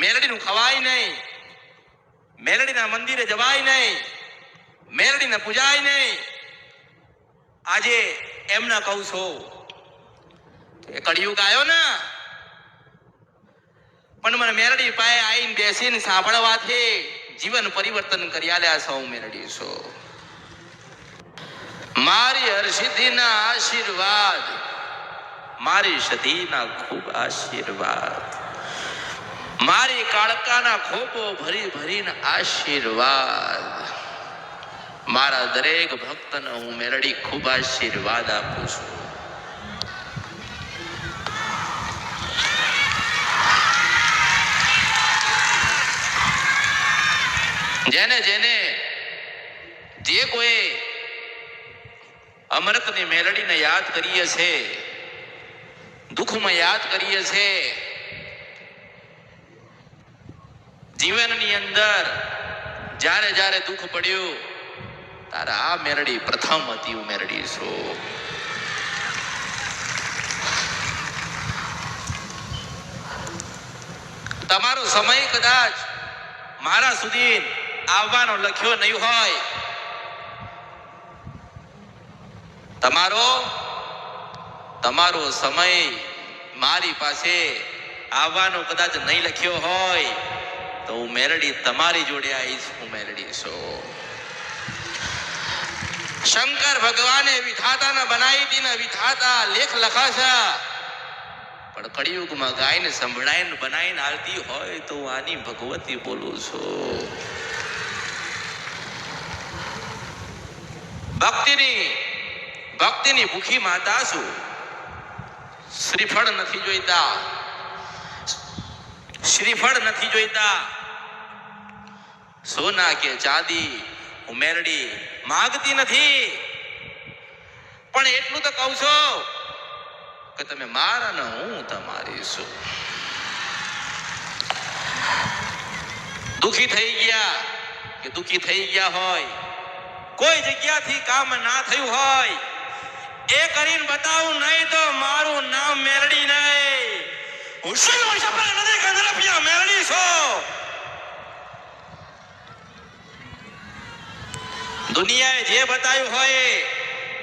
મેલડીનું ખવાય નહીં, મેલડીના મંદિરે જવાય નહીં, મેલડીને પૂજાય નહીં. આજે એમને કહું છો એ કળિયુગ આવ્યો ને, પણ મને મેલડી પાસે આવીને બેસીને સાંભળવાથી જીવન પરિવર્તન કરી આલ્યા છો. મેલડી છો મારી હરસિદ્ધિના આશીર્વાદ, મારી સધીના ખૂબ આશીર્વાદ, મારી કાળકાના ખોપો ભરી ભરીને આશીર્વાદ. મારા દરેક ભક્તને હું મેલડી ખૂબ આશીર્વાદ આપું છું. જેને જેને જે કોઈ અમૃતની મેલડીને યાદ કરીએ છે, દુઃખમાં યાદ કરીએ છે, જીવનની અંદર જ્યારે જ્યારે દુઃખ પડ્યું તારે આ મેલડી પ્રથમ હતી. હું મેલડી છું. તમારો સમય કદાચ મારા સુધી આવવાનો લખ્યો નહીં હોય, તમારો સમય મારી પાસે આવવાનો કદાચ નહીં લખ્યો હોય તો હું મેલડી તમારી જોડે આવીશ. હું મેલડી છું. શંકર ભગવાને વિધાતાને બનાવી દીને વિધાતા લેખ લખાશે, પણ કળિયુગમાં ગાયને સંભળાઈને બનાવીને આવતી હોય તો હું આની ભગવતી બોલું છું. ભક્તિની ભૂખી માતા છું. શ્રીફળ નથી જોઈતા, શ્રીફળ નથી જોઈતા, સોના કે ચાંદી હું મેલડી માંગતી નથી. પણ એટલું તો કહું છું કે તમે મારા ને હું તમારી છું. દુખી થઈ ગયા કે દુખી થઈ ગયા હોય, કોઈ જગ્યાથી કામ ના થયું હોય, એ કરીને બતાવું નહીં તો મારું નામ મેલડી નહીં. હું મેલડી છું. દુનિયાએ જે બતાવ્યું હોય,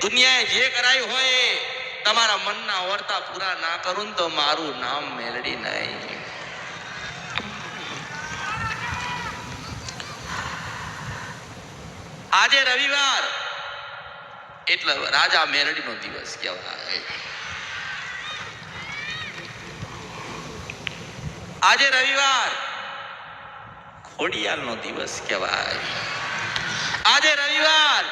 દુનિયાએ જે કરાયું હોય, તમારા મનના વર્તા પૂરા ના કરું તો મારું નામ મેલડી નહીં. આજે રવિવાર એટલે રાજા મેલડીનો દિવસ કહેવાય. આજે રવિવાર ખોડિયાલનો દિવસ કહેવાય. આજે રવિવાર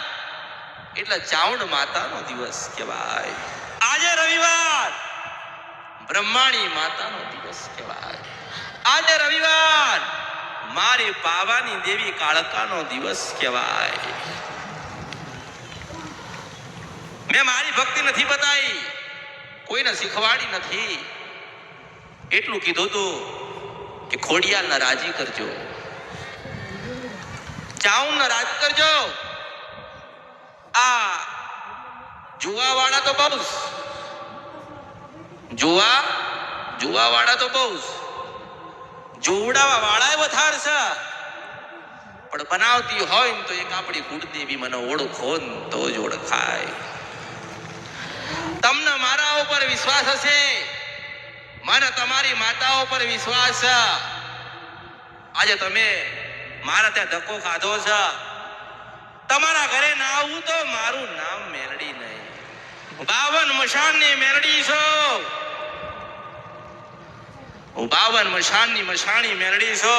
એટલે ચાઉંડ માતાનો દિવસ કહેવાય. આજે રવિવાર બ્રહ્માણી માતાનો દિવસ કહેવાય. આજે રવિવાર મારી પાવાની દેવી કાળકાનો દિવસ કહેવાય. મેં મારી ભક્તિ નથી બતાવી, કોઈને શીખવાડી નથી. એટલું કીધું તું કે ખોડિયાલને રાજી કરજો, ચાઉંડને રાજ કરજો. આ જુવા વાળા તો બહુ, જુવા વાળા તો બહુ, જોવડાવા વાળા વધારે છે. પણ બનાવતી હોય ને તો એક આપણી કુળદેવી મને ઓળખો ને તો જ ઓળખાય. તમને મારા ઉપર વિશ્વાસ હશે, મને તમારી માતા ઉપર વિશ્વાસ છે. આજે તમે મારા ત્યાં ધક્કો ખાધો છે, તમારા ઘરે ના આવું તો મારું નામ મેલડી નહીં. 52 મશાનની મેલડી છો. હું 52 મશાનની મશાણી મેલડી છો.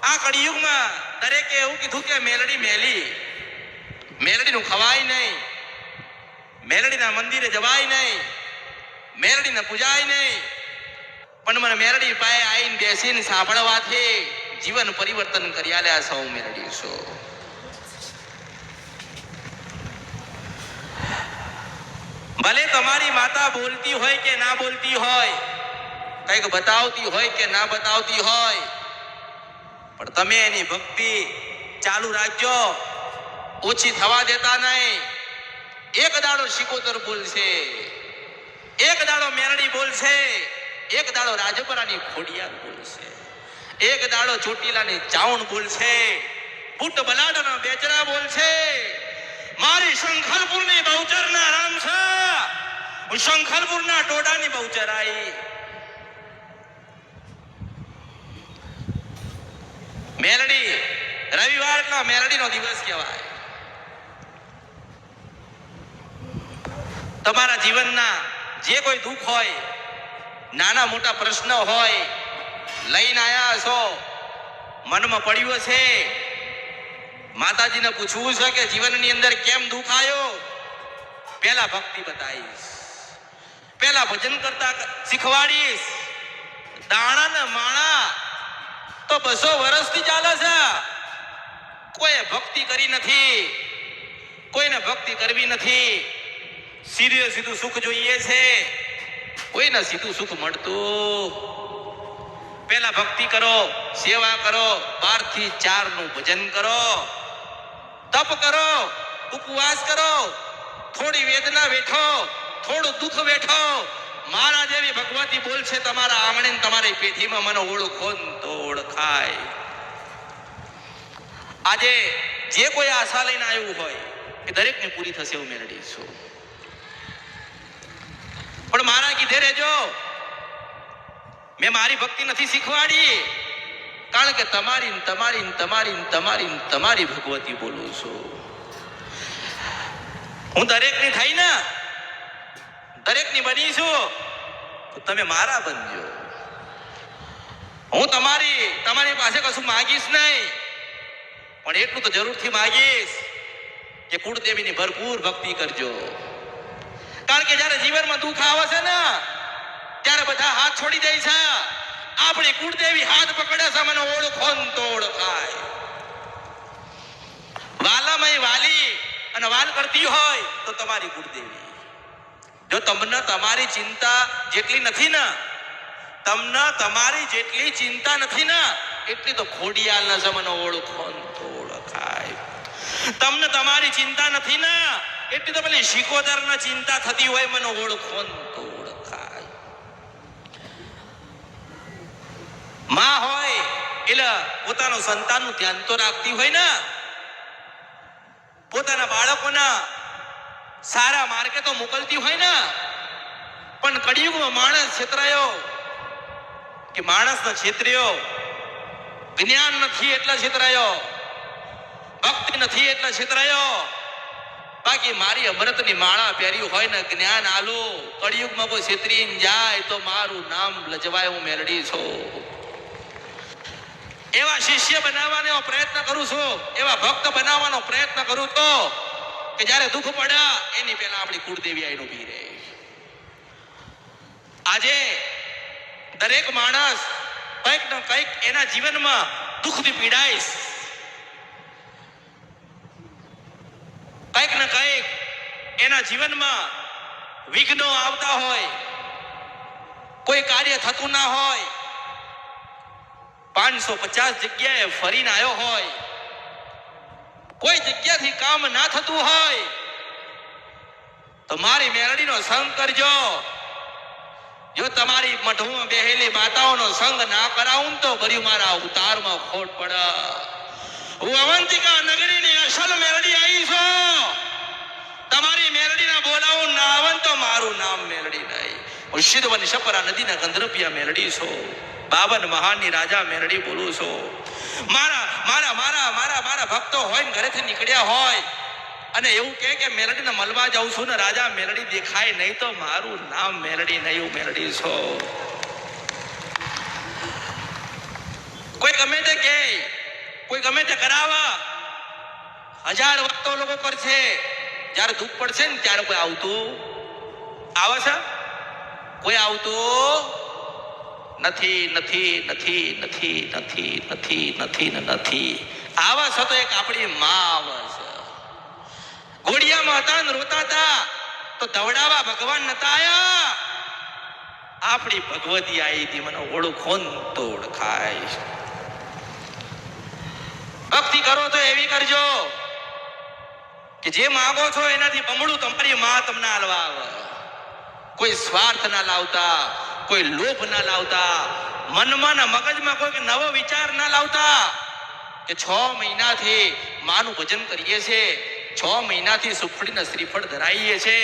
આ કળિયુગમાં દરેકે એવું કીધું કે મેલડી મેલી, મેલડીનું ખવાય નહીં, મેલડીના મંદિરે જવાય નહીં, મેલડીને પૂજાય નહીં. પણ મને મેલડી પાસે આવીને બેસીને સાંભળવાથી જીવન પરિવર્તન કરી આલ્યા છો. હું મેલડી છું. ભલે તમારી માતા બોલતી હોય કે ના બોલતી હોય, કંઈક બતાવતી હોય કે ના બતાવતી હોય, પણ તમે એની ભક્તિ ચાલુ રાખજો, ઓછી થવા દેતા નહીં. એક દાડો શિકોતર બોલશે, એક દાડો મેલડી બોલશે, એક દાડો રાજપરાની ખોડિયાલ બોલશે. એક દાડો ચોટીલાની ચાવણ બોલશે, બુટ બલાડાના બેચરા બોલશે, મારી શંખલપુરની બહુચરના રામ છે, હું શંખલપુરના ટોડાની બહુચરાઈ. મેલડી રવિવારના મેલડીનો દિવસ કહેવાય. તમારા જીવનના જે કોઈ દુઃખ હોય, નાના મોટા પ્રશ્ન હોય, લઈને આયા છો, મનમાં પડ્યું છે, માતાજીને પૂછવું છે કે જીવનની અંદર કેમ દુઃખ આવ્યો, પહેલા ભક્તિ બતાવીશ, પહેલા ભજન કરતા શીખવાડીશ. દાણા ને માણા તો 200 વર્ષથી ચાલે છે, કોઈ ભક્તિ કરી નથી, કોઈને ભક્તિ કરવી નથી. સીધે સીધું સુખ જોઈએ છે, કોઈને સીધું સુખ મળતું. પહેલા ભક્તિ કરો, સેવા કરો, 12 થી 4 નું ભજન કરો, તપ કરો, ઉપવાસ કરો, થોડી વેદના વેઠો, થોડું દુઃખ વેઠો. મારા જેવી ભગવતી બોલશે તમારા આંગણે ને તમારી પેઢીમાં, મને ઓળખો તો ઓળખાય. આજે જે કોઈ આશા લઈને આવ્યું હોય એ દરેકની પૂરી થશે એવું મેળવી છું. પણ મારા કીધે રહેજો, મેં મારી ભક્તિ નથી શીખવાડી, કારણ કે તમારી તમારી તમારી તમારી તમારી ભગવતી બોલું છું. હું દરેકની થઈ ને દરેકની બની છું, તો તમે મારા બનજો. હું તમારી પાસે કશું માગીશ નહીં, પણ એટલું તો જરૂરથી માગીશ કે કુળદેવીની ભરપૂર ભક્તિ કરજો. કારણ કે જ્યારે જીવનમાં દુઃખ આવે છે ને, ત્યારે બધા હાથ છોડી દે છે. આપણી કુળદેવી હાથ પકડે છે, મને ઓળખો ને તો ઓળખાય. વાલામય વાલી અને વાલ કરતી હોય તો તમારી કુળદેવી. જો તમને તમારી ચિંતા જેટલી નથી ને, તમને તમારી જેટલી ચિંતા નથી ને, એટલી તો ખોડિયાલના છે, મને ઓળખો ને તો ઓળખાય. તમને તમારી ચિંતા નથી ને, એટલી તો પેલી શિકોતરના ચિંતા થતી હોય, મને ઓળખો ને તો ઓળખાય. માં હોય એટલે પોતાનું સંતાનનું ધ્યાન તો રાખતી હોય ને, પોતાના બાળકોના સારા માર્ગે તો મોકલતી હોય ને. પણ કળિયુગમાં માણસ છેતરાયો કે માણસને છેતર્યો. જ્ઞાન નથી એટલે છેતરાયો, ભક્તિ નથી એટલે છેતરાયો. બાકી મારી અમૃતની માળા પહેરી હોય ને, જ્ઞાન આલો, કળિયુગમાં કોઈ છેતરીને જાય તો મારું નામ લજવાય, હું મેલડી છું. એવા શિષ્ય બનાવવાનો પ્રયત્ન કરું છું, એવા ભક્ત બનાવવાનો પ્રયત્ન કરું તો કે જ્યારે દુઃખ પડ્યા એની પહેલા આપણી કુળદેવી આઈને ઊભી રહે. આજે દરેક માણસ કંઈક ને કંઈક એના જીવનમાં દુઃખથી પીડાઈશ, કંઈક ને કંઈક એના જીવનમાં વિઘ્નો આવતા હોય, કોઈ કાર્ય થતું ના હોય, 550 જગ્યાએ ફરીને આવ્યો હોય, કોઈ જગ્યાથી કામ ના થતું હોય, તો મારી મેલડીનો સંગ કરજો. જો તમારી મઢમાં બેહેલી માતાઓનો સંગ ના કરાવું તો ભર્યું મારા અવતારમાં ખોટ પડે. હું અવંતિકા નગરીની અસલ મેલડી આવી છું. તમારી મેલડીને બોલાવું ના આવન તો મારું નામ મેલડી નહીં. હું સિદ્ધવન શપરા નદીના ગંધર્પિયા મેલડી છું. 52 મહાનની રાજા મેલડી બોલું છું. મારા મારા મારા મારા મારા ભક્તો હોય ને ઘરેથી નીકળ્યા હોય અને એવું કે મેલડીને મળવા જાઉં છું ને, રાજા મેલડી દેખાય નહીં તો મારું નામ મેલડી નહીં, હું મેલડી છું. કોઈ ગમે તે કે, કોઈ ગમે તે કરાવા, 1000 વાતો લોકો કરશે, જ્યારે દુઃખ પડશે ને ત્યારે કોઈ આવતું આવે છે? કોઈ આવતું નથી નથી નથી નથી નથી નથી નથી નથી. આવે છે તો એક આપણી માં આવે છે. ઘોડિયામાં હતા ને રોતા હતા તો દવડાવા ભગવાન નતા આયા, આપણી ભગવતી આવી હતી, મને ઓળખો ને તો ઓળખાય. ભક્તિ કરો તો એવી કરજો કે જે માંગો છો એનાથી બમણું તમારી માં તમને આલવા આવે. કોઈ સ્વાર્થ ના લાવતા, કોઈ લોભ ના લાવતા, મનમાં ને મગજમાં કોઈ નવો વિચાર ના લાવતા કે 6 મહિનાથી માનું ભજન કરીએ છે, 6 મહિનાથી સુખડીને શ્રીફળ ધરાઈએ છે,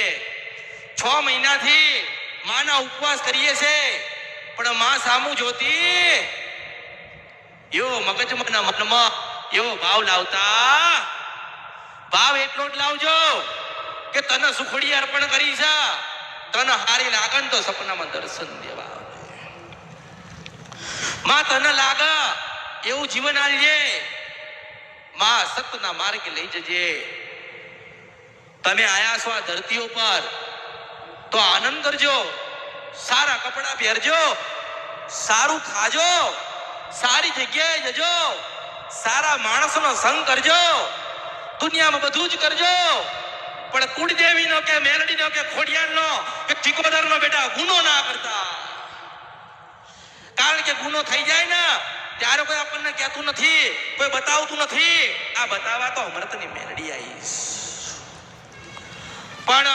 6 મહિનાથી માના ઉપવાસ કરીએ છે, પણ માં સામું જોતી એવો મગજમાં ના મનમાં એવો ભાવ લાવતા. ભાવ એટલો જ લાવજો કે તને સુખડી અર્પણ કરી છે, તને હારી લાગન તો સપનામાં દર્શન દેવા માં, તને લાગે એવું જીવન આલજે માં, સતના માર્ગે લઈ જજે. તમે આયા છો આ ધરતીઓ પર તો આનંદ કરજો, સારા કપડા પહેરજો, સારું ખાજો, સારી જગ્યાએ જજો, સારા માણસોનો સંગ કરજો, દુનિયામાં બધું જ કરજો, પણ કુળદેવીનો કે મેલડીનો કે ખોડિયારનો કે ઠીકોદરનો બેટા ગુનો ના કરતા. કારણ કે ગુનો થઈ જાય ને ત્યારે કોઈ આપણને કહેતું નથી, કોઈ બતાવતું નથી. આ બતાવવા તો અમૃતની મેલડી આવીશ. પણ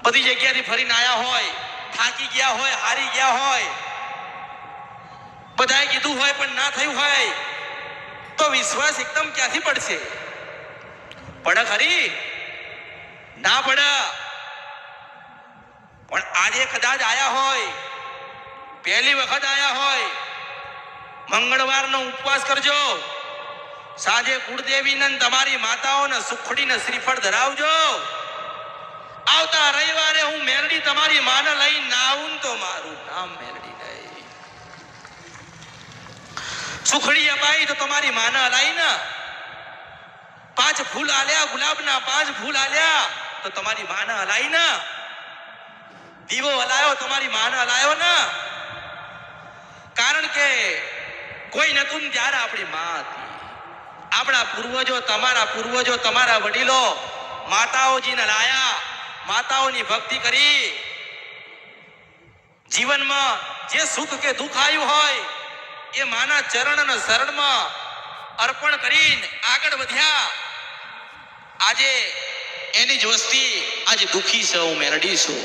બધી જગ્યાથી ફરીને આયા હોય, થાકી ગયા હોય, હારી ગયા હોય, બધાએ કીધું હોય પણ ના થયું હોય તો વિશ્વાસ એકદમ ક્યાંથી પડશે? પડે ખરી? ના પડે. પણ આજે કદાચ આયા હોય, પહેલી વખત આયા હોય, મંગળવારનો ઉપવાસ કરજો, સાંજે કુળદેવીને તમારી માતાઓને સુખડીને શ્રીફળ ધરાવજો. આવતા રવિવારે હું મેલડી તમારી માને લઈને ના આવું તો મારું નામ મેલડી નહીં. સુખડી અપાઈ તો તમારી માને હલાઈ ને, 5 ફૂલ આલ્યા ગુલાબના, 5 ફૂલ આલ્યા તો તમારી માને હલાઈ ને, દીવો હલાયો તમારી માને હલાયો ને. કારણ કે કોઈ નતું ત્યારે આપણી માં હતી. આપણા પૂર્વજો, તમારા પૂર્વજો, તમારા વડીલો માતાઓજીને લાયા, માતાઓની ભક્તિ કરી, જીવનમાં જે સુખ કે દુઃખ આવ્યું હોય એ માના ચરણ અને શરણમાં અર્પણ કરીને આગળ વધ્યા. આજે એની જ વસ્તી આજે દુઃખી છે, હું મેરડી છું.